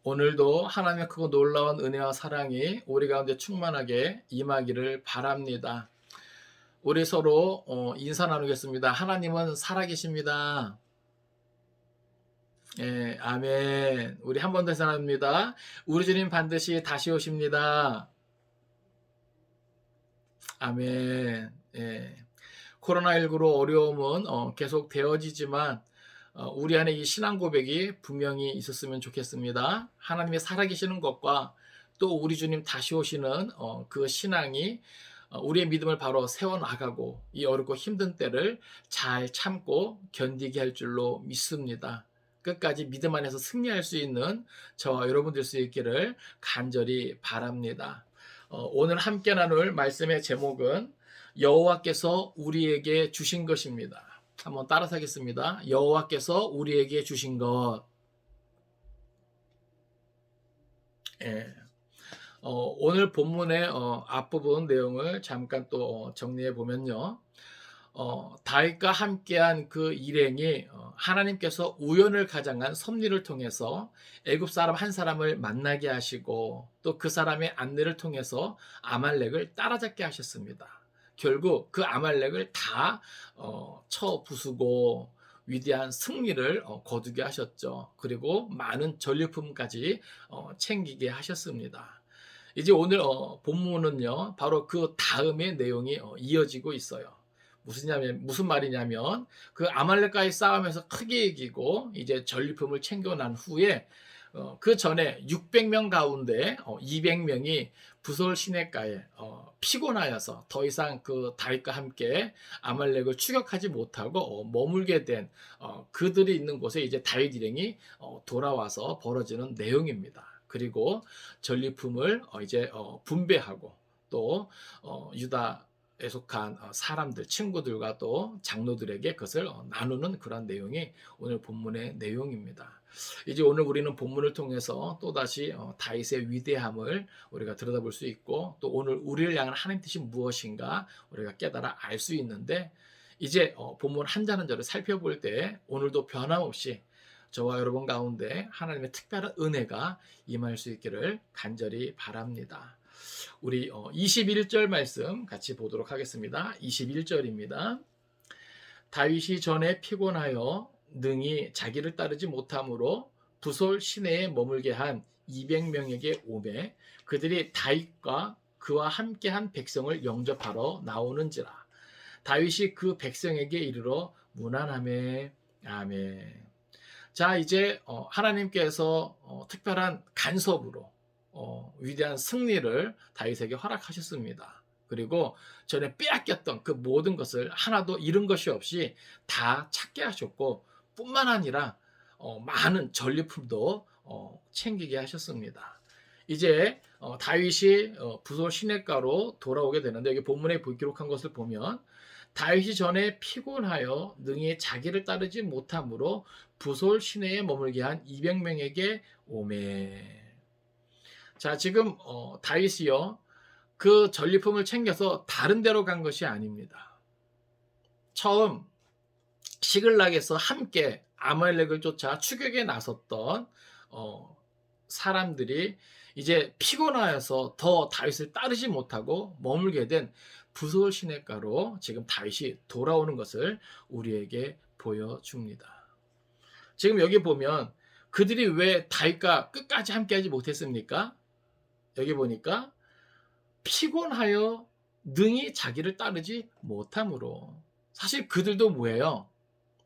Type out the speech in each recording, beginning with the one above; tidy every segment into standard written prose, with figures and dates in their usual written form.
오늘도 하나님의 크고 놀라운 은혜와 사랑이 우리 가운데 충만하게 임하기를 바랍니다. 우리 서로 인사 나누겠습니다. 하나님은 살아계십니다. 예, 아멘. 우리 한 번 더 인사 나눕니다. 우리 주님 반드시 다시 오십니다. 아멘. 예. 코로나19로 어려움은 계속 되어지지만 우리 안에 이 신앙 고백이 분명히 있었으면 좋겠습니다. 하나님이 살아계시는 것과 또 우리 주님 다시 오시는 그 신앙이 우리의 믿음을 바로 세워나가고 이 어렵고 힘든 때를 잘 참고 견디게 할 줄로 믿습니다. 끝까지 믿음 안에서 승리할 수 있는 저와 여러분 될 수 있기를 간절히 바랍니다. 오늘 함께 나눌 말씀의 제목은 여호와께서 우리에게 주신 것입니다. 한번 따라서 하겠습니다. 여호와께서 우리에게 주신 것. 예. 오늘 본문의 앞부분 내용을 잠깐 또 정리해 보면요. 다윗과 함께한 그 일행이 하나님께서 우연을 가장한 섭리를 통해서 애굽 사람 한 사람을 만나게 하시고 또 그 사람의 안내를 통해서 아말렉을 따라잡게 하셨습니다. 결국 그 아말렉을 다 쳐 부수고 위대한 승리를 거두게 하셨죠. 그리고 많은 전리품까지 챙기게 하셨습니다. 이제 오늘 본문은요, 바로 그 다음의 내용이 이어지고 있어요. 무슨 말이냐면 그 아말렉과의 싸움에서 크게 이기고 이제 전리품을 챙겨난 후에 그 전에 600명 가운데 200명이 부솔 시내가에 피곤하여서 더 이상 그 다윗과 함께 아말렉을 추격하지 못하고 머물게 된 그들이 있는 곳에 이제 다윗 일행이 돌아와서 벌어지는 내용입니다. 그리고 전리품을 이제 분배하고 또 유다에 속한 사람들, 친구들과 또 장로들에게 그것을 나누는 그런 내용이 오늘 본문의 내용입니다. 이제 오늘 우리는 본문을 통해서 또다시 다윗의 위대함을 우리가 들여다볼 수 있고 또 오늘 우리를 향한 하나님 뜻이 무엇인가 우리가 깨달아 알 수 있는데 이제 본문 한 절 한 절을 살펴볼 때 오늘도 변함없이 저와 여러분 가운데 하나님의 특별한 은혜가 임할 수 있기를 간절히 바랍니다. 우리 21절 말씀 같이 보도록 하겠습니다. 21절입니다. 다윗이 전에 피곤하여 능히 자기를 따르지 못함으로 부솔 시내에 머물게 한 200명에게 오매 그들이 다윗과 그와 함께한 백성을 영접하러 나오는지라. 다윗이 그 백성에게 이르러 문안하매. 아멘. 자, 이제 하나님께서 특별한 간섭으로 위대한 승리를 다윗에게 허락하셨습니다. 그리고 전에 빼앗겼던 그 모든 것을 하나도 잃은 것이 없이 다 찾게 하셨고 뿐만 아니라 많은 전리품도 챙기게 하셨습니다. 이제 다윗이 부솔 시냇가로 돌아오게 되는데 여기 본문에 기록한 것을 보면 다윗이 전에 피곤하여 능히 자기를 따르지 못함으로 부솔 시내에 머물게 한 200명에게 오매. 자, 지금 다윗이요 그 전리품을 챙겨서 다른 데로 간 것이 아닙니다. 처음 시글락에서 함께 아말렉을 쫓아 추격에 나섰던 사람들이 이제 피곤하여서 더 다윗을 따르지 못하고 머물게 된 부솔 시냇가로 지금 다윗이 돌아오는 것을 우리에게 보여줍니다. 지금 여기 보면 그들이 왜 다윗과 끝까지 함께하지 못했습니까? 여기 보니까 피곤하여 능히 자기를 따르지 못함으로. 사실 그들도 뭐예요?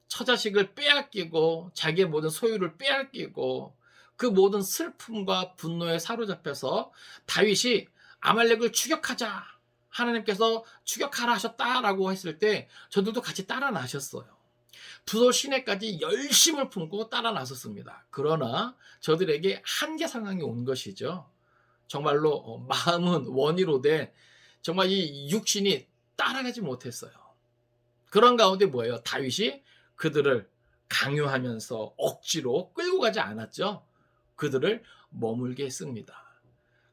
처자식을 빼앗기고 자기의 모든 소유를 빼앗기고 그 모든 슬픔과 분노에 사로잡혀서 다윗이 아말렉을 추격하자, 하나님께서 추격하라 하셨다라고 했을 때 저들도 같이 따라 나셨어요. 부솔 시내까지 열심을 품고 따라 나섰습니다. 그러나 저들에게 한계 상황이 온 것이죠. 정말로 마음은 원이로 돼 정말 이 육신이 따라가지 못했어요. 그런 가운데 뭐예요? 다윗이 그들을 강요하면서 억지로 끌고 가지 않았죠. 그들을 머물게 했습니다.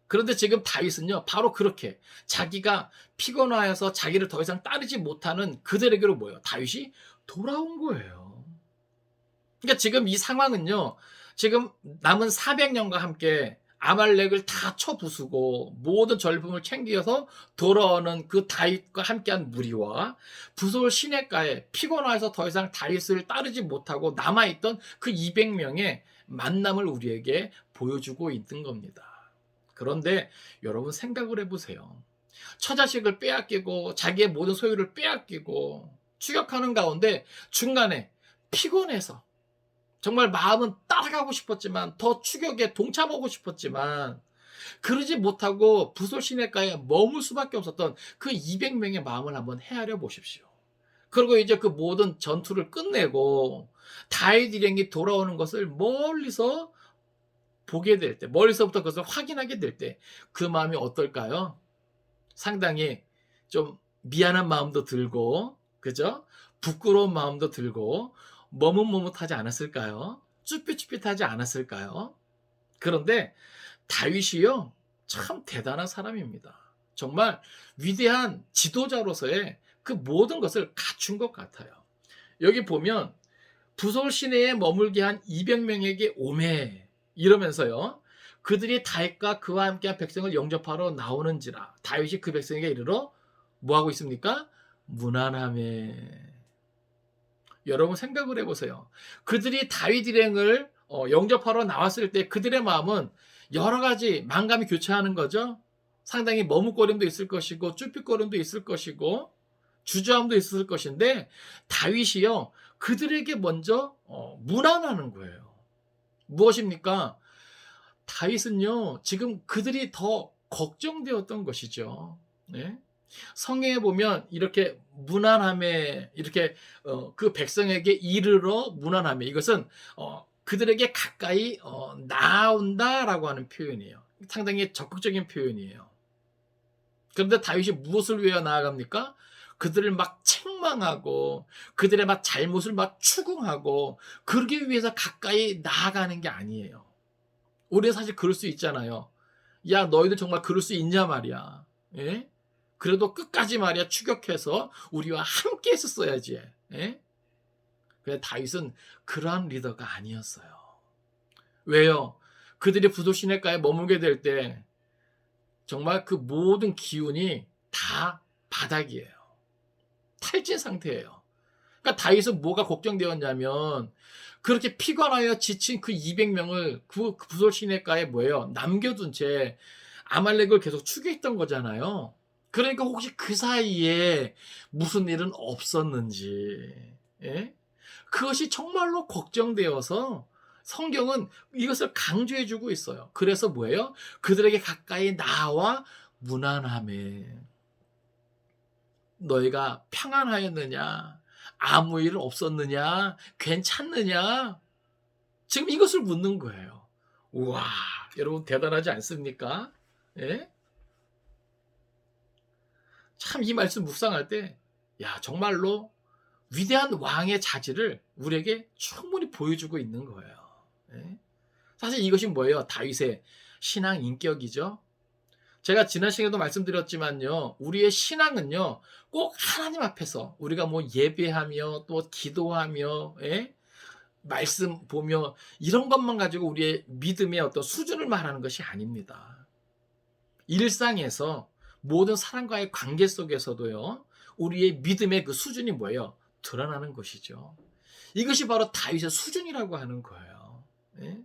그런데 지금 다윗은요, 바로 그렇게 자기가 피곤하여서 자기를 더 이상 따르지 못하는 그들에게로 뭐예요? 다윗이 돌아온 거예요. 그러니까 지금 이 상황은요, 지금 남은 400년과 함께 아말렉을 다 쳐부수고 모든 전리품을 챙겨서 돌아오는 그 다윗과 함께한 무리와 부솔 시내가에 피곤해서 더 이상 다윗을 따르지 못하고 남아있던 그 200명의 만남을 우리에게 보여주고 있는 겁니다. 그런데 여러분 생각을 해보세요. 처자식을 빼앗기고 자기의 모든 소유를 빼앗기고 추격하는 가운데 중간에 피곤해서 정말 마음은 따라가고 싶었지만 더 추격에 동참하고 싶었지만 그러지 못하고 부솔 시내가에 머물 수밖에 없었던 그 200명의 마음을 한번 헤아려 보십시오. 그리고 이제 그 모든 전투를 끝내고 다윗 일행이 돌아오는 것을 멀리서 보게 될 때, 멀리서부터 그것을 확인하게 될 때 그 마음이 어떨까요? 상당히 좀 미안한 마음도 들고, 그죠? 부끄러운 마음도 들고, 머뭇머뭇하지 않았을까요? 쭈삣쭈삣하지 않았을까요? 그런데 다윗이요, 참 대단한 사람입니다. 정말 위대한 지도자로서의 그 모든 것을 갖춘 것 같아요. 여기 보면 부솔 시내에 머물게 한 200명에게 오매 이러면서요. 그들이 다윗과 그와 함께한 백성을 영접하러 나오는지라 다윗이 그 백성에게 이르러 뭐하고 있습니까? 무난함에. 여러분 생각을 해보세요. 그들이 다윗 일행을 영접하러 나왔을 때 그들의 마음은 여러 가지 만감이 교차하는 거죠. 상당히 머뭇거림도 있을 것이고 쭈삣거림도 있을 것이고 주저함도 있을 것인데 다윗이요 그들에게 먼저 무난하는 거예요. 무엇입니까? 다윗은요 지금 그들이 더 걱정되었던 것이죠. 네? 성경에 보면 이렇게 무난함에 이렇게 그 백성에게 이르러 무난함에 이것은 그들에게 가까이 나온다라고 하는 표현이에요. 상당히 적극적인 표현이에요. 그런데 다윗이 무엇을 위해 나아갑니까? 그들을 막 책망하고 그들의 막 잘못을 막 추궁하고 그러기 위해서 가까이 나아가는 게 아니에요. 우리는 사실 그럴 수 있잖아요. 야 너희들 정말 그럴 수 있냐 말이야. 예? 그래도 끝까지 말이야 추격해서 우리와 함께 했었어야지. 예? 그런데 다윗은 그러한 리더가 아니었어요. 왜요? 그들이 부도 시내가에 머물게 될 때 정말 그 모든 기운이 다 바닥이에요. 탈진 상태예요. 그러니까 다윗은 뭐가 걱정되었냐면 그렇게 피곤하여 지친 그 200명을 그 부솔 시내가에 뭐예요? 남겨둔 채 아말렉을 계속 추격했던 거잖아요. 그러니까 혹시 그 사이에 무슨 일은 없었는지, 예? 그것이 정말로 걱정되어서 성경은 이것을 강조해주고 있어요. 그래서 뭐예요? 그들에게 가까이 나와 무난함에 너희가 평안하였느냐? 아무 일 없었느냐? 괜찮느냐? 지금 이것을 묻는 거예요. 우와, 여러분 대단하지 않습니까? 예? 참 이 말씀 묵상할 때, 야, 정말로 위대한 왕의 자질을 우리에게 충분히 보여주고 있는 거예요. 예? 사실 이것이 뭐예요? 다윗의 신앙 인격이죠. 제가 지난 시간에도 말씀드렸지만요, 우리의 신앙은요, 꼭 하나님 앞에서 우리가 뭐 예배하며 또 기도하며, 예? 말씀 보며 이런 것만 가지고 우리의 믿음의 어떤 수준을 말하는 것이 아닙니다. 일상에서 모든 사람과의 관계 속에서도요, 우리의 믿음의 그 수준이 뭐예요? 드러나는 것이죠. 이것이 바로 다윗의 수준이라고 하는 거예요. 예?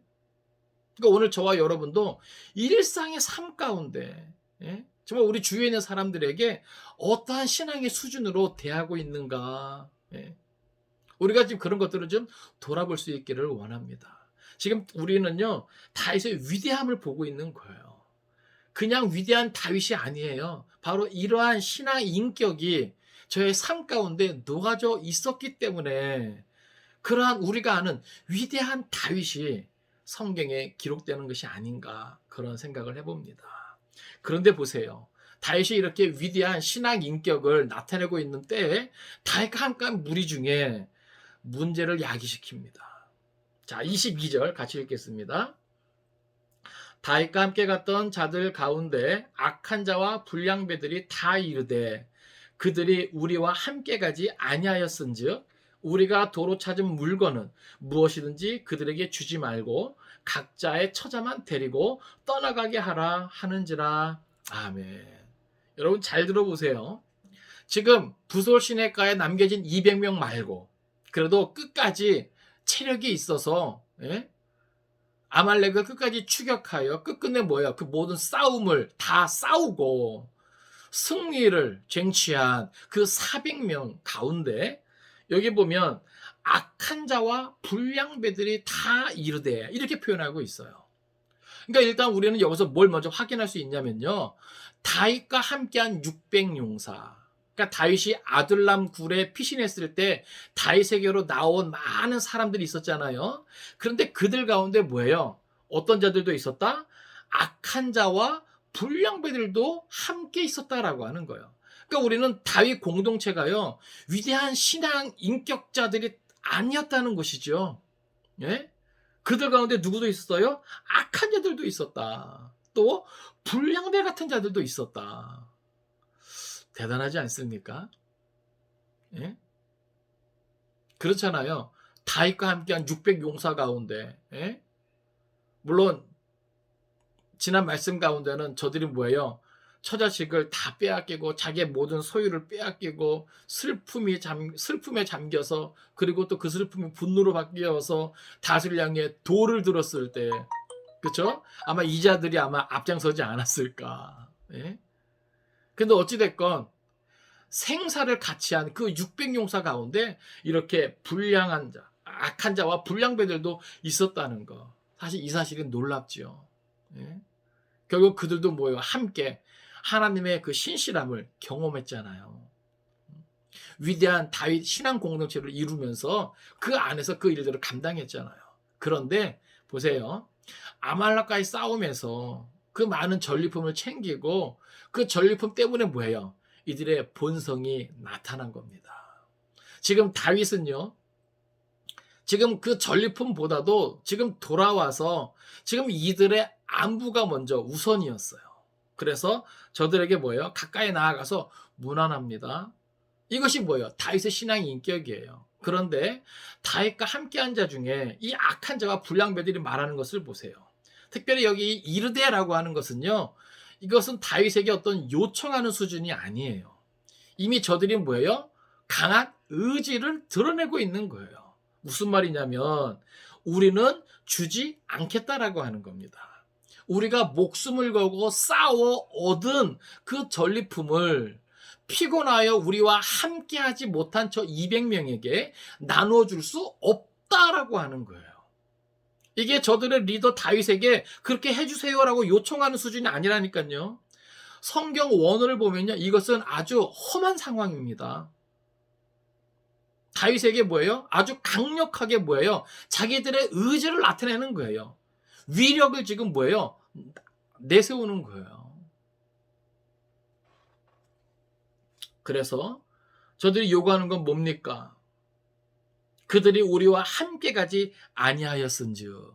그러니까 오늘 저와 여러분도 일상의 삶 가운데 정말 우리 주위에 있는 사람들에게 어떠한 신앙의 수준으로 대하고 있는가 우리가 지금 그런 것들을 좀 돌아볼 수 있기를 원합니다. 지금 우리는요 다윗의 위대함을 보고 있는 거예요. 그냥 위대한 다윗이 아니에요. 바로 이러한 신앙 인격이 저의 삶 가운데 녹아져 있었기 때문에 그러한 우리가 아는 위대한 다윗이 성경에 기록되는 것이 아닌가 그런 생각을 해봅니다. 그런데 보세요. 다윗이 이렇게 위대한 신앙 인격을 나타내고 있는 때에 다윗과 함께한 무리 중에 문제를 야기시킵니다. 자, 22절 같이 읽겠습니다. 다윗과 함께 갔던 자들 가운데 악한 자와 불량배들이 다 이르되 그들이 우리와 함께 가지 아니하였은즉 우리가 도로 찾은 물건은 무엇이든지 그들에게 주지 말고 각자의 처자만 데리고 떠나가게 하라 하는지라. 아멘. 여러분 잘 들어보세요. 지금 부솔 시내가에 남겨진 200명 말고 그래도 끝까지 체력이 있어서, 예? 아말렉을 끝까지 추격하여 끝끝내 뭐예요? 그 모든 싸움을 다 싸우고 승리를 쟁취한 그 400명 가운데 여기 보면 악한 자와 불량배들이 다 이르되 이렇게 표현하고 있어요. 그러니까 일단 우리는 여기서 뭘 먼저 확인할 수 있냐면요. 다윗과 함께한 600용사. 그러니까 다윗이 아둘람 굴에 피신했을 때 다윗에게로 나온 많은 사람들이 있었잖아요. 그런데 그들 가운데 뭐예요? 어떤 자들도 있었다? 악한 자와 불량배들도 함께 있었다라고 하는 거예요. 그러니까 우리는 다윗 공동체가요. 위대한 신앙 인격자들이 아니었다는 것이죠. 예? 그들 가운데 누구도 있었어요? 악한 자들도 있었다. 또 불량배 같은 자들도 있었다. 대단하지 않습니까? 예? 그렇잖아요. 다윗과 함께한 600 용사 가운데, 예? 물론 지난 말씀 가운데는 저들이 뭐예요? 처자식을 다 빼앗기고 자기의 모든 소유를 빼앗기고 슬픔에 잠겨서, 그리고 또 그 슬픔이 분노로 바뀌어서 다윗을 향해 돌을 들었을 때, 그렇죠? 아마 이 자들이 아마 앞장서지 않았을까. 예? 근데 어찌됐건 생사를 같이 한 그 600용사 가운데 이렇게 불량한 자, 악한 자와 불량배들도 있었다는 거. 사실 이 사실은 놀랍죠. 예? 결국 그들도 뭐예요? 함께 하나님의 그 신실함을 경험했잖아요. 위대한 다윗 신앙 공동체를 이루면서 그 안에서 그 일들을 감당했잖아요. 그런데 보세요. 아말렉과의 싸움에서 그 많은 전리품을 챙기고 그 전리품 때문에 뭐예요? 이들의 본성이 나타난 겁니다. 지금 다윗은요. 지금 그 전리품보다도 지금 돌아와서 지금 이들의 안부가 먼저 우선이었어요. 그래서 저들에게 뭐예요? 가까이 나아가서 문안합니다. 이것이 뭐예요? 다윗의 신앙의 인격이에요. 그런데 다윗과 함께한 자 중에 이 악한 자와 불량배들이 말하는 것을 보세요. 특별히 여기 이르데라고 하는 것은요. 이것은 다윗에게 어떤 요청하는 수준이 아니에요. 이미 저들이 뭐예요? 강한 의지를 드러내고 있는 거예요. 무슨 말이냐면 우리는 주지 않겠다라고 하는 겁니다. 우리가 목숨을 걸고 싸워 얻은 그 전리품을 피곤하여 우리와 함께하지 못한 저 200명에게 나눠줄 수 없다라고 하는 거예요. 이게 저들의 리더 다윗에게 그렇게 해주세요라고 요청하는 수준이 아니라니까요. 성경 원어를 보면요. 이것은 아주 험한 상황입니다. 다윗에게 뭐예요? 아주 강력하게 뭐예요? 자기들의 의지를 나타내는 거예요. 위력을 지금 뭐예요? 내세우는 거예요. 그래서 저들이 요구하는 건 뭡니까? 그들이 우리와 함께 가지 아니하였은즉.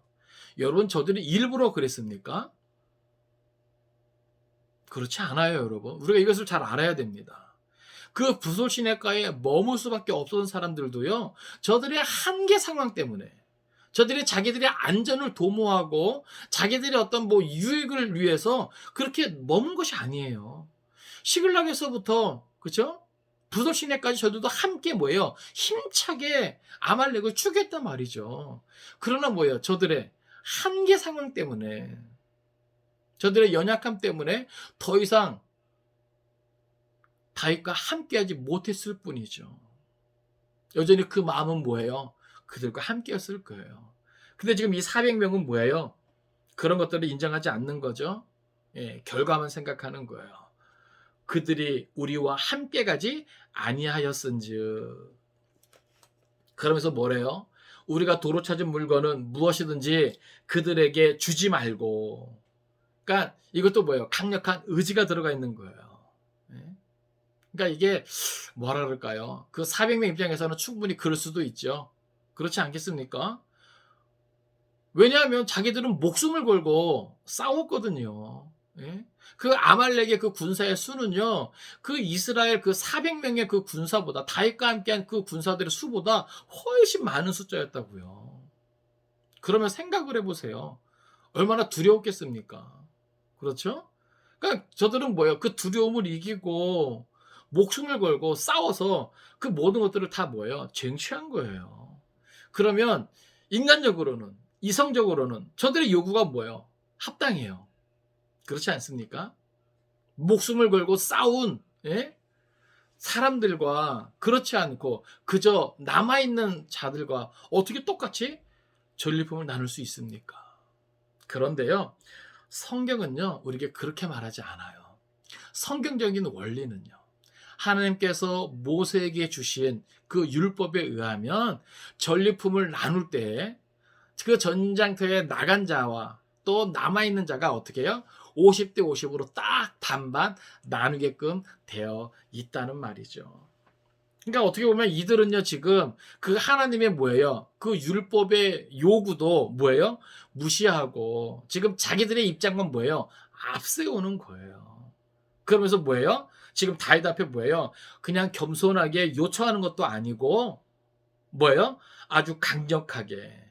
여러분 저들이 일부러 그랬습니까? 그렇지 않아요, 여러분. 우리가 이것을 잘 알아야 됩니다. 그 부솔 시내가에 머물 수밖에 없었던 사람들도요. 저들의 한계 상황 때문에 저들이 자기들의 안전을 도모하고 자기들의 어떤 뭐 유익을 위해서 그렇게 머문 것이 아니에요. 시글락에서부터 그렇죠? 부솔 시내까지 저들도 함께 뭐예요? 힘차게 아말렉을 추격했단 말이죠. 그러나 뭐예요? 저들의 한계 상황 때문에 저들의 연약함 때문에 더 이상 다윗과 함께하지 못했을 뿐이죠. 여전히 그 마음은 뭐예요? 그들과 함께였을 거예요. 근데 지금 이 400명은 뭐예요? 그런 것들을 인정하지 않는 거죠. 예, 결과만 생각하는 거예요. 그들이 우리와 함께 가지 아니하였은즉. 그러면서 뭐래요? 우리가 도로 찾은 물건은 무엇이든지 그들에게 주지 말고. 그러니까 이것도 뭐예요? 강력한 의지가 들어가 있는 거예요. 예? 그러니까 이게 뭐라 그럴까요? 그 400명 입장에서는 충분히 그럴 수도 있죠. 그렇지 않겠습니까? 왜냐하면 자기들은 목숨을 걸고 싸웠거든요. 예? 그 아말렉의 그 군사의 수는요, 그 이스라엘 그 400명의 그 군사보다, 다윗과 함께한 그 군사들의 수보다 훨씬 많은 숫자였다고요. 그러면 생각을 해보세요. 얼마나 두려웠겠습니까? 그렇죠? 그러니까 저들은 뭐예요? 그 두려움을 이기고 목숨을 걸고 싸워서 그 모든 것들을 다 뭐예요? 쟁취한 거예요. 그러면 인간적으로는, 이성적으로는 저들의 요구가 뭐예요? 합당해요. 그렇지 않습니까? 목숨을 걸고 싸운, 예? 사람들과 그렇지 않고 그저 남아있는 자들과 어떻게 똑같이 전리품을 나눌 수 있습니까? 그런데요, 성경은요, 우리에게 그렇게 말하지 않아요. 성경적인 원리는요, 하나님께서 모세에게 주신 그 율법에 의하면 전리품을 나눌 때 그 전장터에 나간 자와 또 남아있는 자가 어떻게 해요? 50대 50으로 딱 반반 나누게끔 되어 있다는 말이죠. 그러니까 어떻게 보면 이들은요, 지금 그 하나님의 뭐예요? 그 율법의 요구도 뭐예요? 무시하고 지금 자기들의 입장만 뭐예요? 앞세우는 거예요. 그러면서 뭐예요? 지금 다윗 앞에 뭐예요? 그냥 겸손하게 요청하는 것도 아니고 뭐예요? 아주 강력하게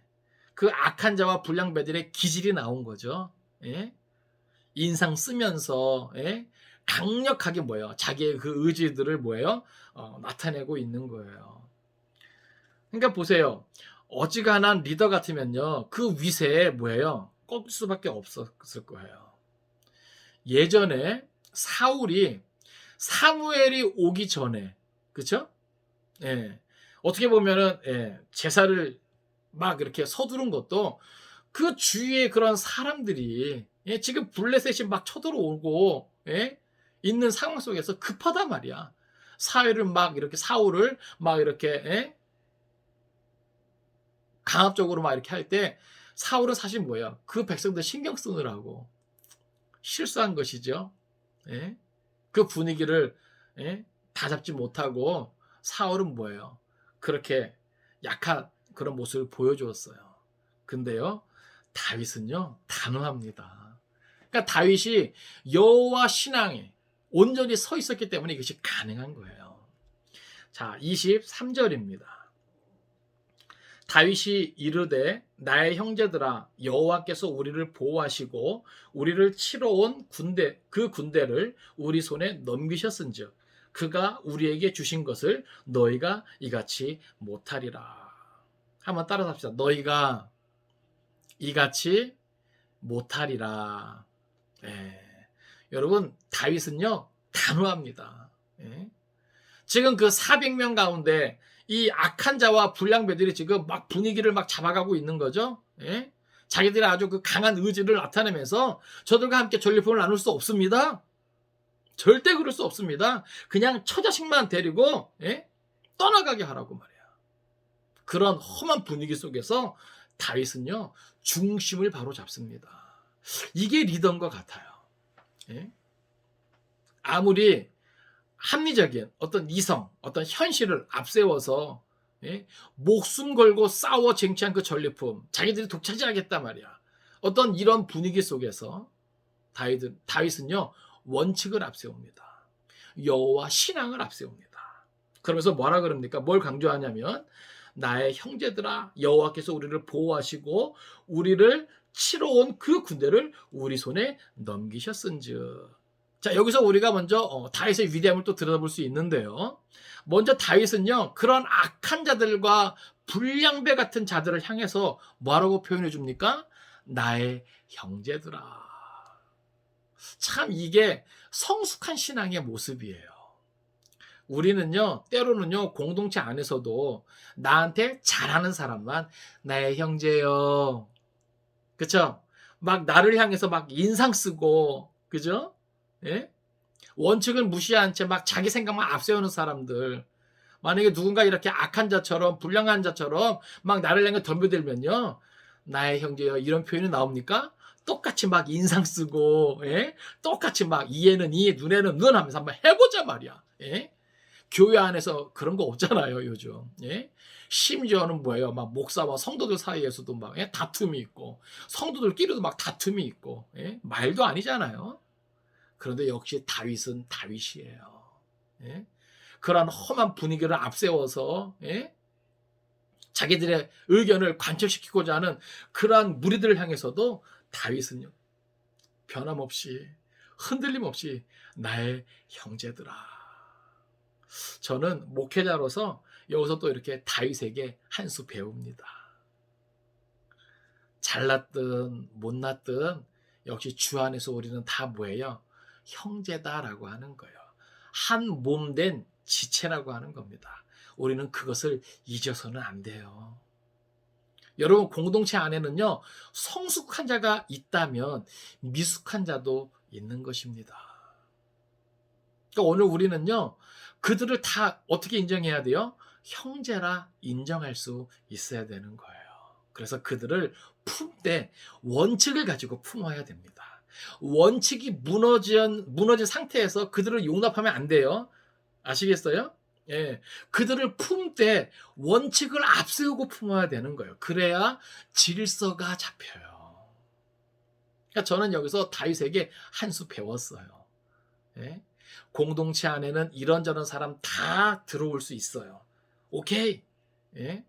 그 악한 자와 불량배들의 기질이 나온 거죠. 예? 인상 쓰면서, 예? 강력하게 뭐예요? 자기의 그 의지들을 뭐예요? 나타내고 있는 거예요. 그러니까 보세요. 어지간한 리더 같으면요, 그 위세에 뭐예요? 꺾일 수밖에 없었을 거예요. 예전에 사울이 사무엘이 오기 전에, 그쵸? 예. 어떻게 보면은, 예, 제사를 막 이렇게 서두른 것도 그 주위에 그런 사람들이, 예, 지금 블레셋이 막 쳐들어오고, 예, 있는 상황 속에서 급하단 말이야. 사회를 막 이렇게 사울을 막 이렇게, 예, 강압적으로 막 이렇게 할 때 사울은 사실 뭐야? 그 백성들 신경 쓰느라고 실수한 것이죠. 예? 그 분위기를, 예? 다 잡지 못하고 사울은 뭐예요? 그렇게 약한 그런 모습을 보여주었어요. 근데요, 다윗은요, 단호합니다. 그러니까 다윗이 여호와 신앙에 온전히 서 있었기 때문에 이것이 가능한 거예요. 자, 23절입니다. 다윗이 이르되 나의 형제들아 여호와께서 우리를 보호하시고 우리를 치러 온 그 군대를 우리 손에 넘기셨은즉 그가 우리에게 주신 것을 너희가 이같이 못하리라. 한번 따라서 합시다. 너희가 이같이 못하리라. 예. 여러분, 다윗은요 단호합니다. 예. 지금 그 400명 가운데 이 악한 자와 불량배들이 지금 막 분위기를 막 잡아가고 있는 거죠. 예? 자기들이 아주 그 강한 의지를 나타내면서 저들과 함께 전리품을 나눌 수 없습니다. 절대 그럴 수 없습니다. 그냥 처자식만 데리고, 예? 떠나가게 하라고 말이야. 그런 험한 분위기 속에서 다윗은요 중심을 바로 잡습니다. 이게 리더인 것 같아요. 예? 아무리 합리적인 어떤 이성, 어떤 현실을 앞세워서, 예? 목숨 걸고 싸워 쟁취한 그 전리품, 자기들이 독차지하겠단 말이야. 어떤 이런 분위기 속에서 다윗은요 원칙을 앞세웁니다. 여호와 신앙을 앞세웁니다. 그러면서 뭐라 그럽니까? 뭘 강조하냐면 나의 형제들아 여호와께서 우리를 보호하시고 우리를 치러 온 그 군대를 우리 손에 넘기셨은즉. 자, 여기서 우리가 먼저 다윗의 위대함을 또 들여다볼 수 있는데요. 먼저 다윗은요 그런 악한 자들과 불량배 같은 자들을 향해서 뭐라고 표현해 줍니까? 나의 형제들아. 참 이게 성숙한 신앙의 모습이에요. 우리는요 때로는요 공동체 안에서도 나한테 잘하는 사람만 나의 형제요, 그쵸? 막 나를 향해서 막 인상 쓰고, 그죠? 예? 원칙을 무시한 채 막 자기 생각만 앞세우는 사람들, 만약에 누군가 이렇게 악한 자처럼 불량한 자처럼 막 나를 향해 덤벼들면요 나의 형제요 이런 표현이 나옵니까? 똑같이 막 인상 쓰고, 예? 똑같이 막 이에는 이 눈에는 눈 하면서 한번 해보자 말이야. 예? 교회 안에서 그런 거 없잖아요 요즘. 예? 심지어는 뭐예요? 막 목사와 성도들 사이에서도 막, 예? 다툼이 있고 성도들끼리도 막 다툼이 있고, 예? 말도 아니잖아요. 그런데 역시 다윗은 다윗이에요. 예? 그러한 험한 분위기를 앞세워서, 예? 자기들의 의견을 관철시키고자 하는 그러한 무리들을 향해서도 다윗은요, 변함없이 흔들림 없이 나의 형제들아. 저는 목회자로서 여기서 또 이렇게 다윗에게 한 수 배웁니다. 잘났든 못났든 역시 주 안에서 우리는 다 뭐예요? 형제다라고 하는 거예요. 한 몸 된 지체라고 하는 겁니다. 우리는 그것을 잊어서는 안 돼요. 여러분, 공동체 안에는요, 성숙한 자가 있다면 미숙한 자도 있는 것입니다. 그러니까 오늘 우리는요, 그들을 다 어떻게 인정해야 돼요? 형제라 인정할 수 있어야 되는 거예요. 그래서 그들을 품되 원칙을 가지고 품어야 됩니다. 원칙이 무너진 상태에서 그들을 용납하면 안 돼요. 아시겠어요? 예. 그들을 품되 원칙을 앞세우고 품어야 되는 거예요. 그래야 질서가 잡혀요. 그러니까 저는 여기서 다윗에게 한 수 배웠어요. 예? 공동체 안에는 이런저런 사람 다 들어올 수 있어요. 오케이. 예?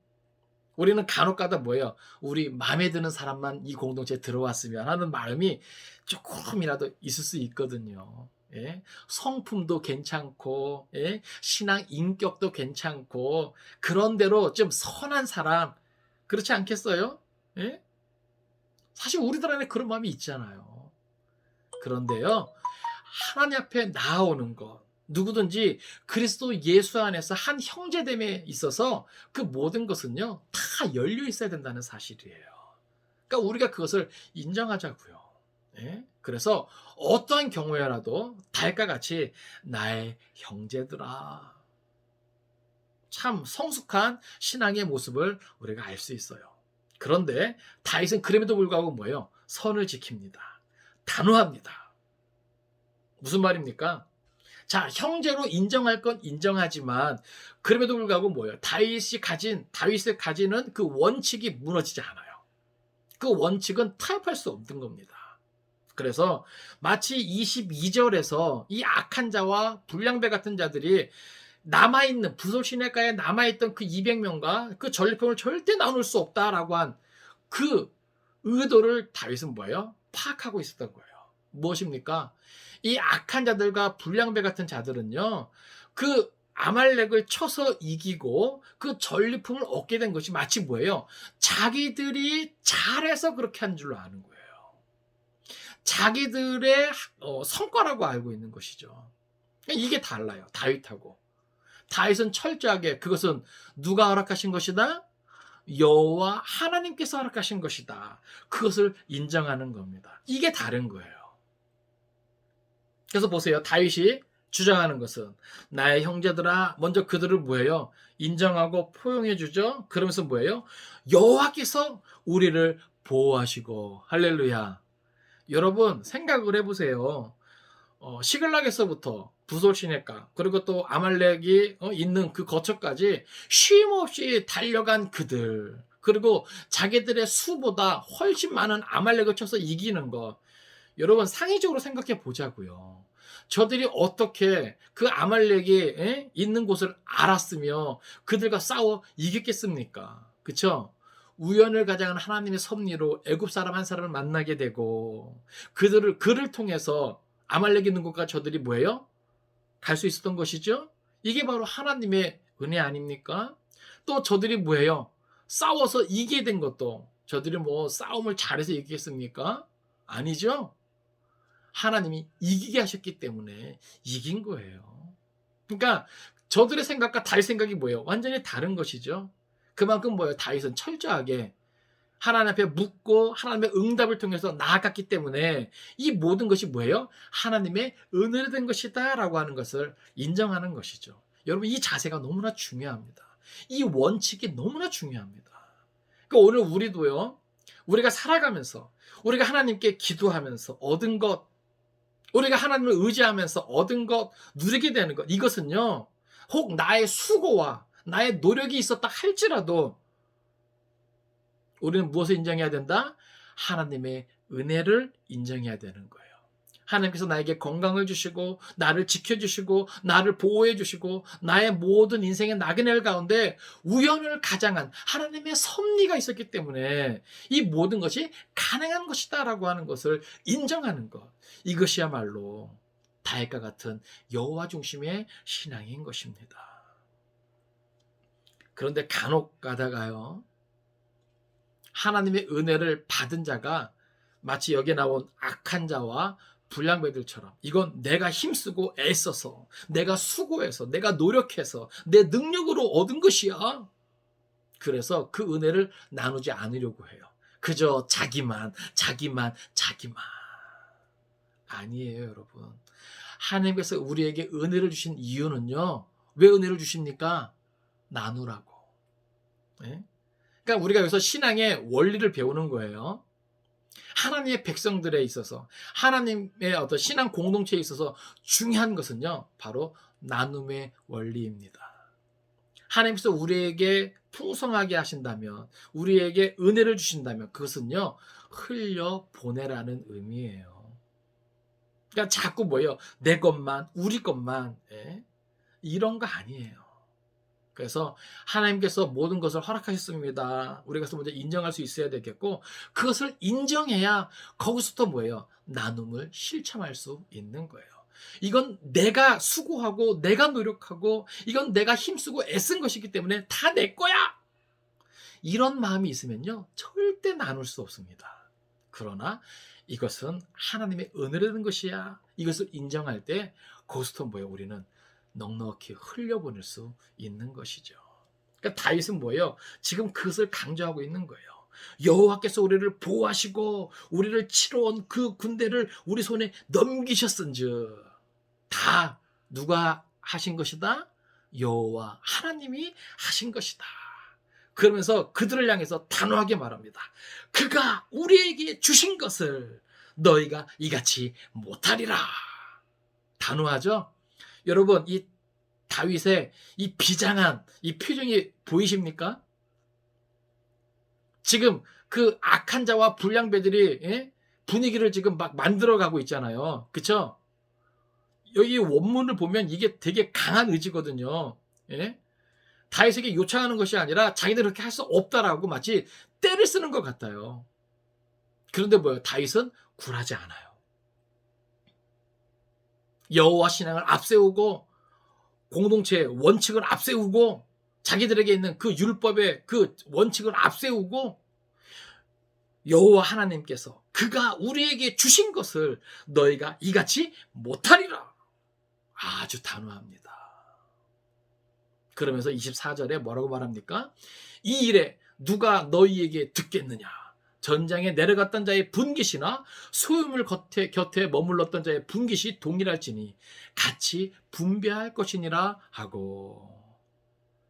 우리는 간혹가다 뭐예요? 우리 마음에 드는 사람만 이 공동체에 들어왔으면 하는 마음이 조금이라도 있을 수 있거든요. 예? 성품도 괜찮고, 예? 신앙 인격도 괜찮고, 그런대로 좀 선한 사람, 그렇지 않겠어요? 예? 사실 우리들 안에 그런 마음이 있잖아요. 그런데요, 하나님 앞에 나아오는 것, 누구든지 그리스도 예수 안에서 한 형제됨에 있어서 그 모든 것은요, 다 열려 있어야 된다는 사실이에요. 그러니까 우리가 그것을 인정하자고요. 예? 그래서 어떠한 경우에라도 다윗과 같이 나의 형제들아. 참 성숙한 신앙의 모습을 우리가 알 수 있어요. 그런데 다윗은 그럼에도 불구하고 뭐예요? 선을 지킵니다. 단호합니다. 무슨 말입니까? 자, 형제로 인정할 건 인정하지만 그럼에도 불구하고 뭐예요? 다윗이 가지는 그 원칙이 무너지지 않아요. 그 원칙은 타협할 수 없는 겁니다. 그래서 마치 22절에서 이 악한 자와 불량배 같은 자들이 남아있는 부솔 시내가에 남아있던 그 200명과 그 전리품을 절대 나눌 수 없다라고 한 그 의도를 다윗은 뭐예요? 파악하고 있었던 거예요. 무엇입니까? 이 악한 자들과 불량배 같은 자들은요, 그 아말렉을 쳐서 이기고 그 전리품을 얻게 된 것이 마치 뭐예요? 자기들이 잘해서 그렇게 한 줄로 아는 거예요. 자기들의 성과라고 알고 있는 것이죠. 이게 달라요. 다윗하고. 다윗은 철저하게 그것은 누가 허락하신 것이다? 여호와 하나님께서 허락하신 것이다. 그것을 인정하는 겁니다. 이게 다른 거예요. 그래서 보세요. 다윗이 주장하는 것은 나의 형제들아, 먼저 그들을 뭐예요? 인정하고 포용해 주죠. 그러면서 뭐예요? 여호와께서 우리를 보호하시고. 할렐루야. 여러분 생각을 해보세요. 시글락에서부터 부솔 시내가 그리고 또 아말렉이 있는 그 거처까지 쉼없이 달려간 그들, 그리고 자기들의 수보다 훨씬 많은 아말렉을 쳐서 이기는 것, 여러분 상의적으로 생각해 보자고요. 저들이 어떻게 그 아말렉이 있는 곳을 알았으며 그들과 싸워 이겼겠습니까? 그렇죠? 우연을 가장한 하나님의 섭리로 애굽 사람 한 사람을 만나게 되고 그를 통해서 아말렉 있는 곳과 저들이 뭐예요? 갈 수 있었던 것이죠. 이게 바로 하나님의 은혜 아닙니까? 또 저들이 뭐예요? 싸워서 이기게 된 것도 저들이 뭐 싸움을 잘해서 이기겠습니까? 아니죠. 하나님이 이기게 하셨기 때문에 이긴 거예요. 그러니까 저들의 생각과 다윗 생각이 뭐예요? 완전히 다른 것이죠. 그만큼 뭐예요? 다윗은 철저하게 하나님 앞에 묻고 하나님의 응답을 통해서 나아갔기 때문에 이 모든 것이 뭐예요? 하나님의 은혜로 된 것이다 라고 하는 것을 인정하는 것이죠. 여러분, 이 자세가 너무나 중요합니다. 이 원칙이 너무나 중요합니다. 그러니까 오늘 우리도요, 우리가 살아가면서 우리가 하나님께 기도하면서 얻은 것, 우리가 하나님을 의지하면서 얻은 것, 누리게 되는 것, 이것은요, 혹 나의 수고와 나의 노력이 있었다 할지라도 우리는 무엇을 인정해야 된다? 하나님의 은혜를 인정해야 되는 거예요. 하나님께서 나에게 건강을 주시고 나를 지켜주시고 나를 보호해 주시고 나의 모든 인생의 나그네 가운데 우연을 가장한 하나님의 섭리가 있었기 때문에 이 모든 것이 가능한 것이다라고 하는 것을 인정하는 것, 이것이야말로 다윗과 같은 여호와 중심의 신앙인 것입니다. 그런데 간혹 가다가요, 하나님의 은혜를 받은 자가 마치 여기에 나온 악한 자와 불량배들처럼 이건 내가 힘쓰고 애써서, 내가 수고해서, 내가 노력해서, 내 능력으로 얻은 것이야. 그래서 그 은혜를 나누지 않으려고 해요. 그저 자기만. 아니에요, 여러분. 하나님께서 우리에게 은혜를 주신 이유는요, 왜 은혜를 주십니까? 나누라고. 네? 그러니까 우리가 여기서 신앙의 원리를 배우는 거예요. 하나님의 백성들에 있어서, 하나님의 어떤 신앙 공동체에 있어서 중요한 것은요, 바로 나눔의 원리입니다. 하나님께서 우리에게 풍성하게 하신다면, 우리에게 은혜를 주신다면, 그것은요, 흘려 보내라는 의미예요. 그러니까 자꾸 뭐예요? 내 것만, 우리 것만, 예? 이런 거 아니에요. 그래서 하나님께서 모든 것을 허락하셨습니다. 우리가 먼저 인정할 수 있어야 되겠고, 그것을 인정해야 거기서부터 뭐예요? 나눔을 실천할 수 있는 거예요. 이건 내가 수고하고 내가 노력하고 이건 내가 힘쓰고 애쓴 것이기 때문에 다 내 거야. 이런 마음이 있으면요, 절대 나눌 수 없습니다. 그러나 이것은 하나님의 은혜라는 것이야. 이것을 인정할 때 거기서부터 뭐예요? 우리는 넉넉히 흘려보낼 수 있는 것이죠. 그러니까 다윗은 뭐예요? 지금 그것을 강조하고 있는 거예요. 여호와께서 우리를 보호하시고 우리를 치러온 그 군대를 우리 손에 넘기셨은즉 다 누가 하신 것이다? 여호와 하나님이 하신 것이다. 그러면서 그들을 향해서 단호하게 말합니다. 그가 우리에게 주신 것을 너희가 이같이 못하리라. 단호하죠? 여러분, 이 다윗의 이 비장한 이 표정이 보이십니까? 지금 그 악한 자와 불량배들이 분위기를 지금 막 만들어가고 있잖아요. 그쵸? 여기 원문을 보면 이게 되게 강한 의지거든요. 예? 다윗에게 요청하는 것이 아니라 자기들 그렇게 할 수 없다라고 마치 때를 쓰는 것 같아요. 그런데 뭐예요? 다윗은 굴하지 않아요. 여호와 신앙을 앞세우고 공동체의 원칙을 앞세우고 자기들에게 있는 그 율법의 그 원칙을 앞세우고 여호와 하나님께서 그가 우리에게 주신 것을 너희가 이같이 못하리라. 아주 단호합니다. 그러면서 24절에 뭐라고 말합니까? 이 일에 누가 너희에게 듣겠느냐? 전장에 내려갔던 자의 분깃이나 소유물 곁에 머물렀던 자의 분깃이 동일할지니 같이 분배할 것이니라 하고.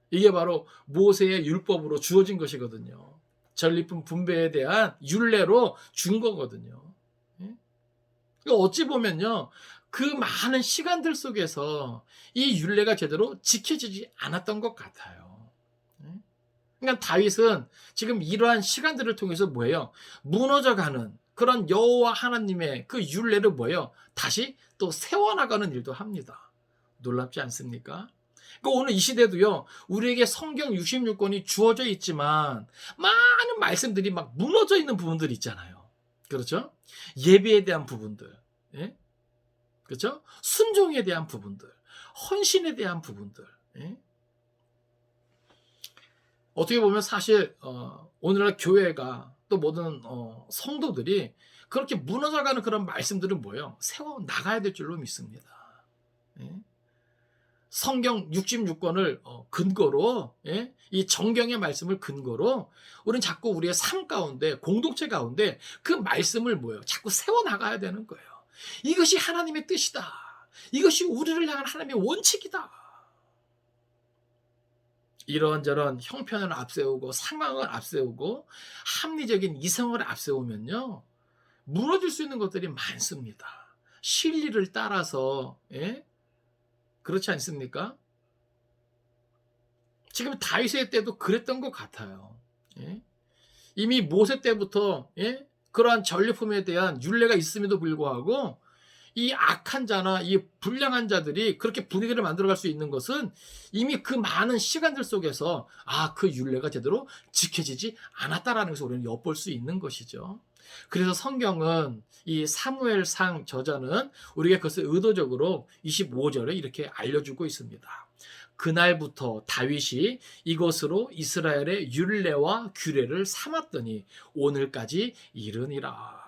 이게 바로 모세의 율법으로 주어진 것이거든요. 전리품 분배에 대한 율례로 준 거거든요. 어찌 보면요, 그 많은 시간들 속에서 이 율례가 제대로 지켜지지 않았던 것 같아요. 그러니까 다윗은 지금 이러한 시간들을 통해서 뭐예요? 무너져가는 그런 여호와 하나님의 그 율례를 뭐예요? 다시 또 세워나가는 일도 합니다. 놀랍지 않습니까? 그러니까 오늘 이 시대도요, 우리에게 성경 66권이 주어져 있지만 많은 말씀들이 막 무너져 있는 부분들이 있잖아요. 그렇죠? 예배에 대한 부분들, 예? 그렇죠? 순종에 대한 부분들, 헌신에 대한 부분들. 예? 어떻게 보면 사실 오늘날 교회가 또 모든 성도들이 그렇게 무너져가는 그런 말씀들은 뭐예요? 세워 나가야 될 줄로 믿습니다. 예? 성경 66권을 근거로, 예? 이 정경의 말씀을 근거로 우리는 자꾸 우리의 삶 가운데, 공동체 가운데 그 말씀을 뭐예요? 자꾸 세워 나가야 되는 거예요. 이것이 하나님의 뜻이다. 이것이 우리를 향한 하나님의 원칙이다. 이런저런 형편을 앞세우고 상황을 앞세우고 합리적인 이성을 앞세우면요, 무너질 수 있는 것들이 많습니다. 실리를 따라서. 예? 그렇지 않습니까? 지금 다윗의 때도 그랬던 것 같아요. 예? 이미 모세 때부터, 예? 그러한 전리품에 대한 율례가 있음에도 불구하고 이 악한 자나 이 불량한 자들이 그렇게 분위기를 만들어갈 수 있는 것은 이미 그 많은 시간들 속에서 그 율례가 제대로 지켜지지 않았다라는 것을 우리는 엿볼 수 있는 것이죠. 그래서 성경은 이 사무엘상 저자는 우리에게 그것을 의도적으로 25절에 이렇게 알려주고 있습니다. 그날부터 다윗이 이것으로 이스라엘의 율례와 규례를 삼았더니 오늘까지 이르니라.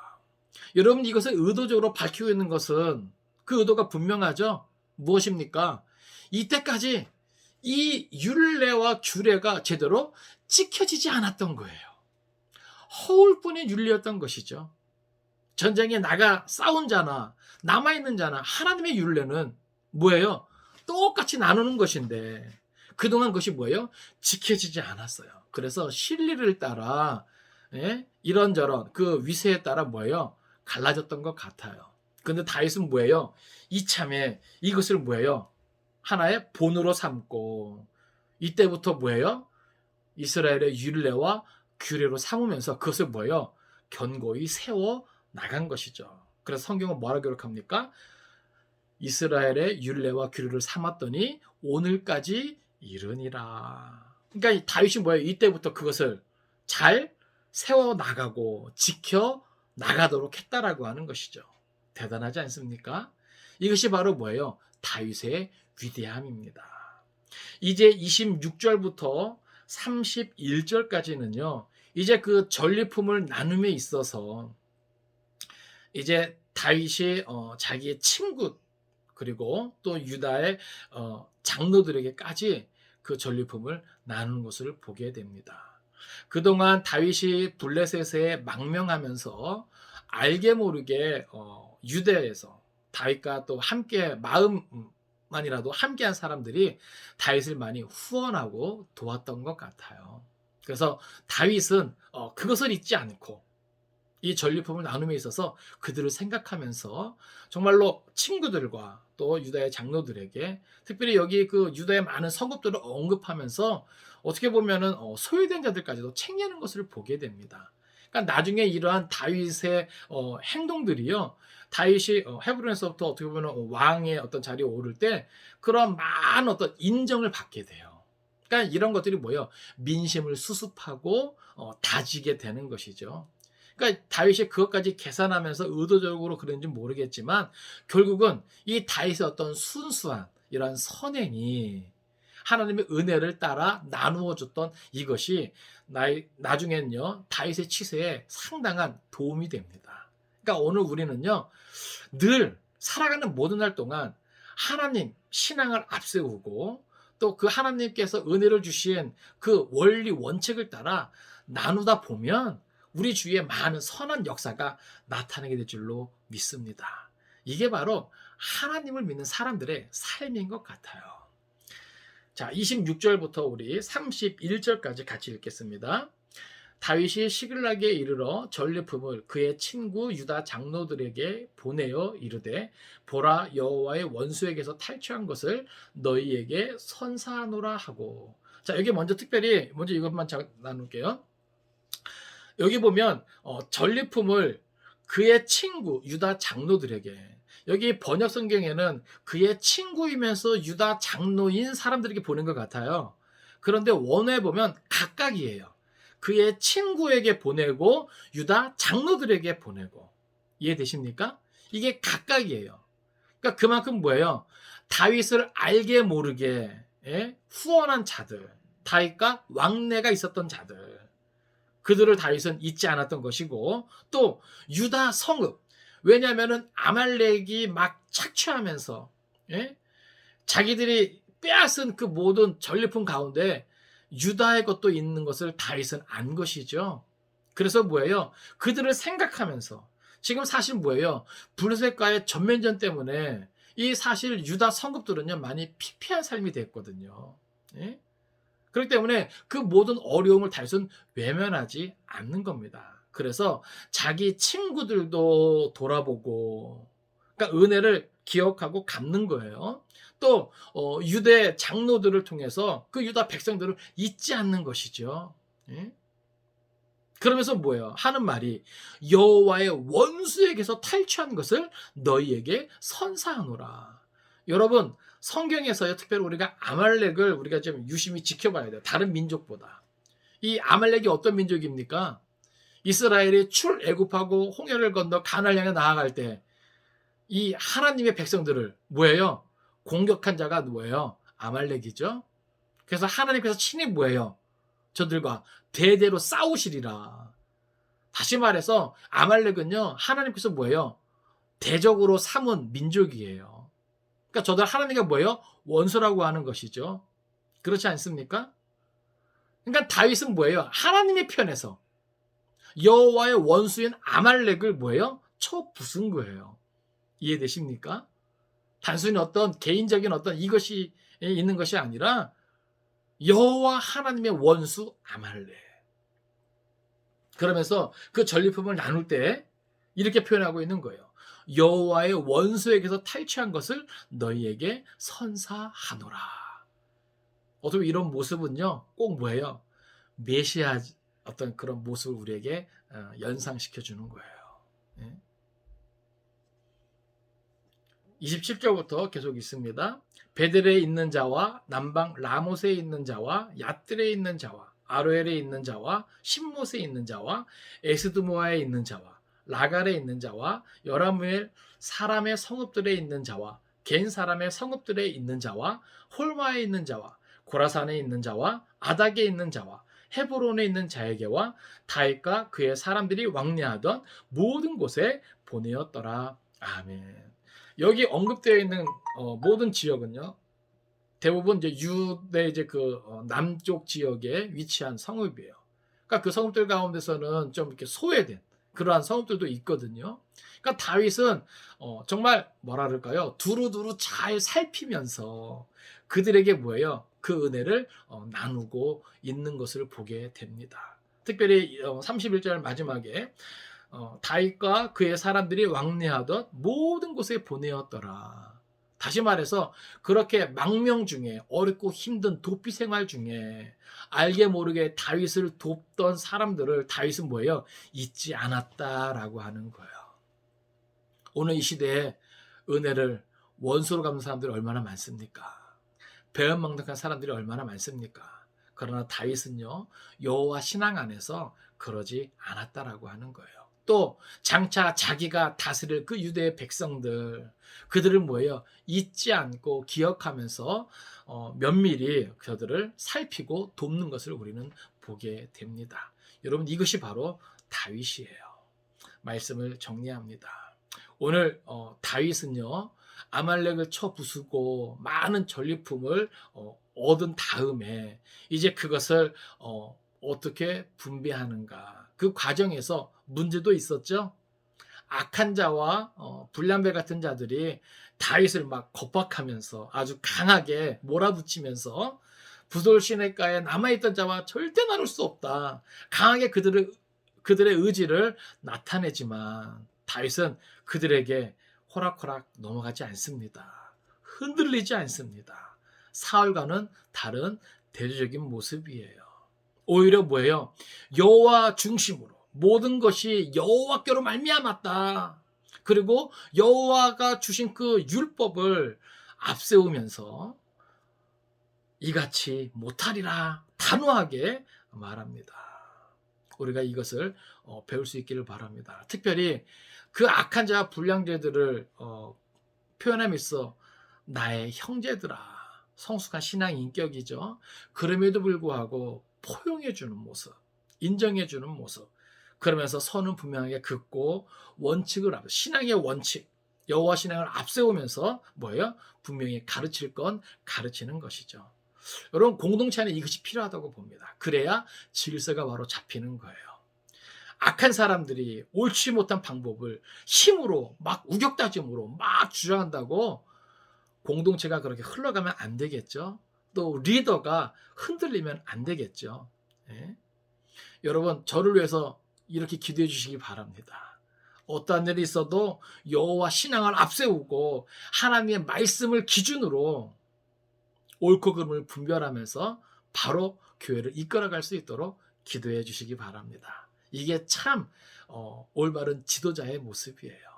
여러분, 이것을 의도적으로 밝히고 있는 것은 그 의도가 분명하죠. 무엇입니까? 이때까지 이 율례와 규례가 제대로 지켜지지 않았던 거예요. 허울뿐인 윤리였던 것이죠. 전쟁에 나가 싸운 자나 남아있는 자나 하나님의 율례는 뭐예요? 똑같이 나누는 것인데 그동안 그것이 뭐예요? 지켜지지 않았어요. 그래서 실리를 따라 이런저런 그 위세에 따라 뭐예요? 갈라졌던 것 같아요. 그런데 다윗은 뭐예요? 이참에 이것을 뭐예요? 하나의 본으로 삼고 이때부터 뭐예요? 이스라엘의 율례와 규례로 삼으면서 그것을 뭐예요? 견고히 세워 나간 것이죠. 그래서 성경은 뭐라고 기록합니까? 이스라엘의 율례와 규례를 삼았더니 오늘까지 이르니라. 그러니까 다윗이 뭐예요? 이때부터 그것을 잘 세워 나가고 지켜 나가도록 했다라고 하는 것이죠. 대단하지 않습니까? 이것이 바로 뭐예요? 다윗의 위대함입니다. 이제 26절부터 31절까지는요. 이제 그 전리품을 나눔에 있어서 이제 다윗이 자기의 친구 그리고 또 유다의 장로들에게까지 그 전리품을 나누는 것을 보게 됩니다. 그동안 다윗이 블레셋에 망명하면서 알게 모르게 유대에서 다윗과 또 함께 마음만이라도 함께한 사람들이 다윗을 많이 후원하고 도왔던 것 같아요. 그래서 다윗은 그것을 잊지 않고 이 전리품을 나눔에 있어서 그들을 생각하면서 정말로 친구들과 또 유다의 장로들에게 특별히 여기 그 유다의 많은 성읍들을 언급하면서 어떻게 보면은 소외된 자들까지도 챙기는 것을 보게 됩니다. 그러니까 나중에 이러한 다윗의 행동들이요. 다윗이 헤브론에서부터 어떻게 보면 왕의 어떤 자리에 오를 때 그런 많은 어떤 인정을 받게 돼요. 그러니까 이런 것들이 뭐예요? 민심을 수습하고 다지게 되는 것이죠. 그러니까 다윗이 그것까지 계산하면서 의도적으로 그런지 모르겠지만 결국은 이 다윗의 어떤 순수한 이러한 선행이 하나님의 은혜를 따라 나누어 줬던 이것이 나중엔요 다윗의 치세에 상당한 도움이 됩니다. 그러니까 오늘 우리는요 늘 살아가는 모든 날 동안 하나님 신앙을 앞세우고 또 그 하나님께서 은혜를 주신 그 원리 원칙을 따라 나누다 보면 우리 주위에 많은 선한 역사가 나타나게 될 줄로 믿습니다. 이게 바로 하나님을 믿는 사람들의 삶인 것 같아요. 자, 26절부터 우리 31절까지 같이 읽겠습니다. 다윗이 시글락에 이르러 전리품을 그의 친구 유다 장로들에게 보내어 이르되 보라 여호와의 원수에게서 탈취한 것을 너희에게 선사하노라 하고. 자, 여기 먼저 특별히 이것만 나눌게요. 여기 보면 전리품을 그의 친구 유다 장로들에게, 여기 번역 성경에는 그의 친구이면서 유다 장로인 사람들에게 보낸 것 같아요. 그런데 원어에 보면 각각이에요. 그의 친구에게 보내고 유다 장로들에게 보내고. 이해되십니까? 이게 각각이에요. 그러니까 그만큼 뭐예요? 다윗을 알게 모르게 후원한 자들, 다윗과 왕래가 있었던 자들, 그들을 다윗은 잊지 않았던 것이고, 또 유다 성읍, 왜냐하면 아말렉이 막 착취하면서 자기들이 빼앗은 그 모든 전리품 가운데 유다의 것도 있는 것을 다윗은 안 것이죠. 그래서 뭐예요? 그들을 생각하면서 지금 사실 뭐예요? 블레셋과의 전면전 때문에 이 사실 유다 성읍들은요 많이 피폐한 삶이 됐거든요. 그렇기 때문에 그 모든 어려움을 다윗은 외면하지 않는 겁니다. 그래서 자기 친구들도 돌아보고, 그러니까 은혜를 기억하고 갚는 거예요. 또 유대 장로들을 통해서 그 유다 백성들을 잊지 않는 것이죠. 그러면서 뭐예요? 하는 말이 여호와의 원수에게서 탈취한 것을 너희에게 선사하노라. 여러분, 성경에서요, 특별히 우리가 아말렉을 우리가 좀 유심히 지켜봐야 돼요. 다른 민족보다. 이 아말렉이 어떤 민족입니까? 이스라엘이 출애굽하고 홍해를 건너 가나안을 향해 나아갈 때 이 하나님의 백성들을 뭐예요? 공격한 자가 뭐예요? 아말렉이죠. 그래서 하나님께서 친히 뭐예요? 저들과 대대로 싸우시리라. 다시 말해서 아말렉은요, 하나님께서 뭐예요? 대적으로 삼은 민족이에요. 그러니까 저들 하나님과 뭐예요? 원수라고 하는 것이죠. 그렇지 않습니까? 그러니까 다윗은 뭐예요? 하나님의 편에서 여호와의 원수인 아말렉을 뭐예요? 쳐 부순 거예요. 이해되십니까? 단순히 어떤 개인적인 어떤 이것이 있는 것이 아니라 여호와 하나님의 원수 아말렉. 그러면서 그 전리품을 나눌 때 이렇게 표현하고 있는 거예요. 여호와의 원수에게서 탈취한 것을 너희에게 선사하노라. 어떻게 이런 모습은요, 꼭 뭐예요? 메시아 어떤 그런 모습을 우리에게 연상시켜 주는 거예요. 27절부터 계속 있습니다. 베델에 있는 자와 남방 라못에 있는 자와 얏들에 있는 자와 아로엘에 있는 자와 신못에 있는 자와 에스드모아에 있는 자와 라갈에 있는 자와 여라무엘 사람의 성읍들에 있는 자와 겐 사람의 성읍들에 있는 자와 홀마에 있는 자와 고라산에 있는 자와 아닥에 있는 자와 헤브론에 있는 자에게와 다윗과 그의 사람들이 왕래하던 모든 곳에 보내었더라. 아멘. 여기 언급되어 있는 모든 지역은요, 대부분 이제 유대 이제 그 남쪽 지역에 위치한 성읍이에요. 그러니까 그 성읍들 가운데서는 좀 이렇게 소외된 그러한 성읍들도 있거든요. 그러니까 다윗은 정말 뭐라 그럴까요? 두루두루 잘 살피면서 그들에게 뭐예요? 그 은혜를 나누고 있는 것을 보게 됩니다. 특별히 31절 마지막에 다윗과 그의 사람들이 왕래하던 모든 곳에 보내었더라. 다시 말해서 그렇게 망명 중에 어렵고 힘든 도피 생활 중에 알게 모르게 다윗을 돕던 사람들을 다윗은 뭐예요? 잊지 않았다라고 하는 거예요. 오늘 이 시대에 은혜를 원수로 갚는 사람들이 얼마나 많습니까? 배은망덕한 사람들이 얼마나 많습니까? 그러나 다윗은요, 여호와 신앙 안에서 그러지 않았다라고 하는 거예요. 또 장차 자기가 다스릴 그 유대의 백성들, 그들을 뭐예요? 잊지 않고 기억하면서 면밀히 그들을 살피고 돕는 것을 우리는 보게 됩니다. 여러분, 이것이 바로 다윗이에요. 말씀을 정리합니다. 오늘 다윗은요, 아말렉을 쳐 부수고 많은 전리품을 얻은 다음에 이제 그것을 어떻게 분배하는가, 그 과정에서 문제도 있었죠. 악한 자와 불량배 같은 자들이 다윗을 막 겁박하면서 아주 강하게 몰아붙이면서 부돌 시내가에 남아있던 자와 절대 나눌 수 없다, 강하게 그들의 의지를 나타내지만 다윗은 그들에게 호락호락 넘어가지 않습니다. 흔들리지 않습니다. 사울과는 다른 대조적인 모습이에요. 오히려 뭐예요? 여호와 중심으로 모든 것이 여호와께로 말미암았다. 그리고 여호와가 주신 그 율법을 앞세우면서 이같이 못하리라 단호하게 말합니다. 우리가 이것을 배울 수 있기를 바랍니다. 특별히 그 악한 자와 불량자들을 표현함에 있어 나의 형제들아, 성숙한 신앙 인격이죠. 그럼에도 불구하고 포용해주는 모습, 인정해주는 모습, 그러면서 선은 분명하게 긋고 원칙을 신앙의 원칙, 여호와 신앙을 앞세우면서 뭐예요? 분명히 가르칠 건 가르치는 것이죠. 여러분, 공동체 안에 이것이 필요하다고 봅니다. 그래야 질서가 바로 잡히는 거예요. 악한 사람들이 옳지 못한 방법을 힘으로 막 우격다짐으로 막 주장한다고 공동체가 그렇게 흘러가면 안 되겠죠. 또 리더가 흔들리면 안 되겠죠. 예? 여러분, 저를 위해서 이렇게 기도해 주시기 바랍니다. 어떠한 일이 있어도 여호와 신앙을 앞세우고 하나님의 말씀을 기준으로 옳고 그름을 분별하면서 바로 교회를 이끌어갈 수 있도록 기도해 주시기 바랍니다. 이게 참 올바른 지도자의 모습이에요.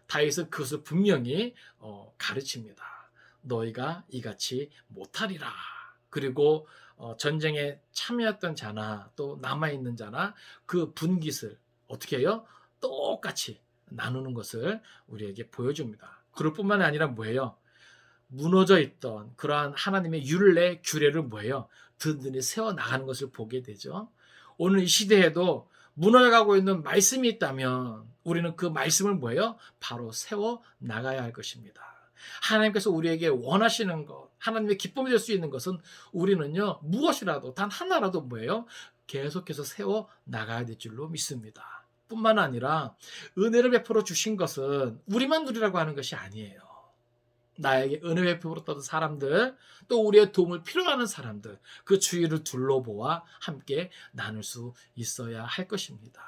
다윗은 그것을 분명히 가르칩니다. 너희가 이같이 못하리라. 그리고 전쟁에 참여했던 자나 또 남아있는 자나 그 분깃을 어떻게 해요? 똑같이 나누는 것을 우리에게 보여줍니다. 그럴 뿐만 아니라 뭐예요? 무너져 있던 그러한 하나님의 율례 규례를 뭐예요? 든든히 세워나가는 것을 보게 되죠. 오늘 이 시대에도 무너져가고 있는 말씀이 있다면 우리는 그 말씀을 뭐예요? 바로 세워나가야 할 것입니다. 하나님께서 우리에게 원하시는 것, 하나님의 기쁨이 될 수 있는 것은 우리는요, 무엇이라도, 단 하나라도 뭐예요? 계속해서 세워나가야 될 줄로 믿습니다. 뿐만 아니라 은혜를 베풀어 주신 것은 우리만 누리라고 하는 것이 아니에요. 나에게 은혜 베풀었던 사람들, 또 우리의 도움을 필요하는 사람들, 그 주위를 둘러보아 함께 나눌 수 있어야 할 것입니다.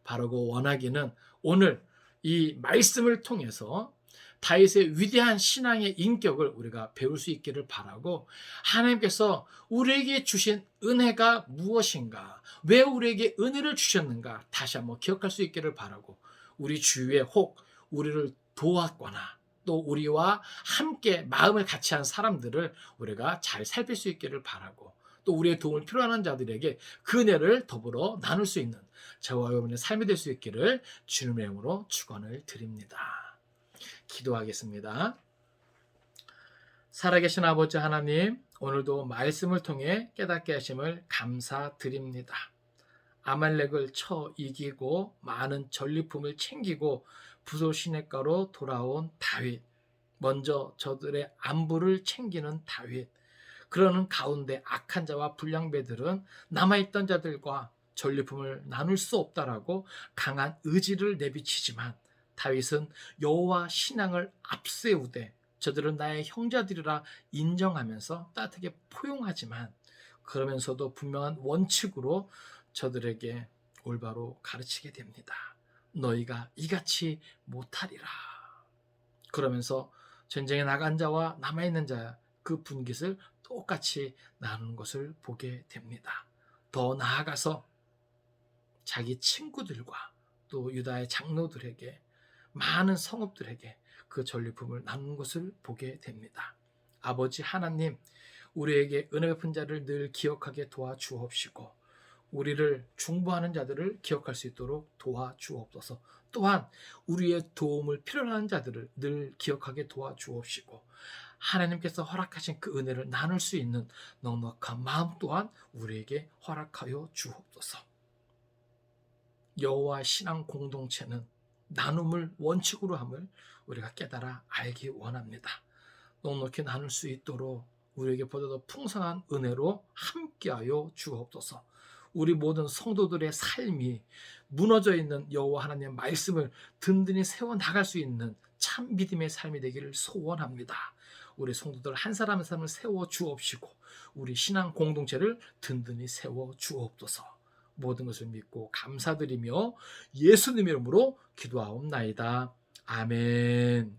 바라고 원하기는 오늘 이 말씀을 통해서 다윗의 위대한 신앙의 인격을 우리가 배울 수 있기를 바라고, 하나님께서 우리에게 주신 은혜가 무엇인가, 왜 우리에게 은혜를 주셨는가 다시 한번 기억할 수 있기를 바라고, 우리 주위에 혹 우리를 도왔거나 또 우리와 함께 마음을 같이 한 사람들을 우리가 잘 살필 수 있기를 바라고, 또 우리의 도움을 필요하는 자들에게 그 은혜를 더불어 나눌 수 있는 저와 여러분의 삶이 될 수 있기를 주님의 이름으로 축원을 드립니다. 기도하겠습니다. 살아계신 아버지 하나님, 오늘도 말씀을 통해 깨닫게 하심을 감사드립니다. 아말렉을 쳐 이기고 많은 전리품을 챙기고 부솔시내가로 돌아온 다윗, 먼저 저들의 안부를 챙기는 다윗, 그러는 가운데 악한 자와 불량배들은 남아있던 자들과 전리품을 나눌 수 없다라고 강한 의지를 내비치지만, 다윗은 여호와 신앙을 앞세우되 저들은 나의 형제들이라 인정하면서 따뜻하게 포용하지만, 그러면서도 분명한 원칙으로 저들에게 올바로 가르치게 됩니다. 너희가 이같이 못하리라. 그러면서 전쟁에 나간 자와 남아있는 자 그 분깃을 똑같이 나누는 것을 보게 됩니다. 더 나아가서 자기 친구들과 또 유다의 장로들에게, 많은 성읍들에게 그 전리품을 나누는 것을 보게 됩니다. 아버지 하나님, 우리에게 은혜 베푼 자를 늘 기억하게 도와주옵시고, 우리를 중보하는 자들을 기억할 수 있도록 도와주옵소서. 또한 우리의 도움을 필요로 하는 자들을 늘 기억하게 도와주옵시고, 하나님께서 허락하신 그 은혜를 나눌 수 있는 넉넉한 마음 또한 우리에게 허락하여 주옵소서. 여호와 신앙 공동체는 나눔을 원칙으로 함을 우리가 깨달아 알기 원합니다. 넉넉히 나눌 수 있도록 우리에게 보다 더 풍성한 은혜로 함께하여 주옵소서. 우리 모든 성도들의 삶이 무너져 있는 여호와 하나님의 말씀을 든든히 세워나갈 수 있는 참 믿음의 삶이 되기를 소원합니다. 우리 성도들 한 사람 한 사람을 세워 주옵시고, 우리 신앙 공동체를 든든히 세워 주옵소서. 모든 것을 믿고 감사드리며 예수님 이름으로 기도하옵나이다. 아멘.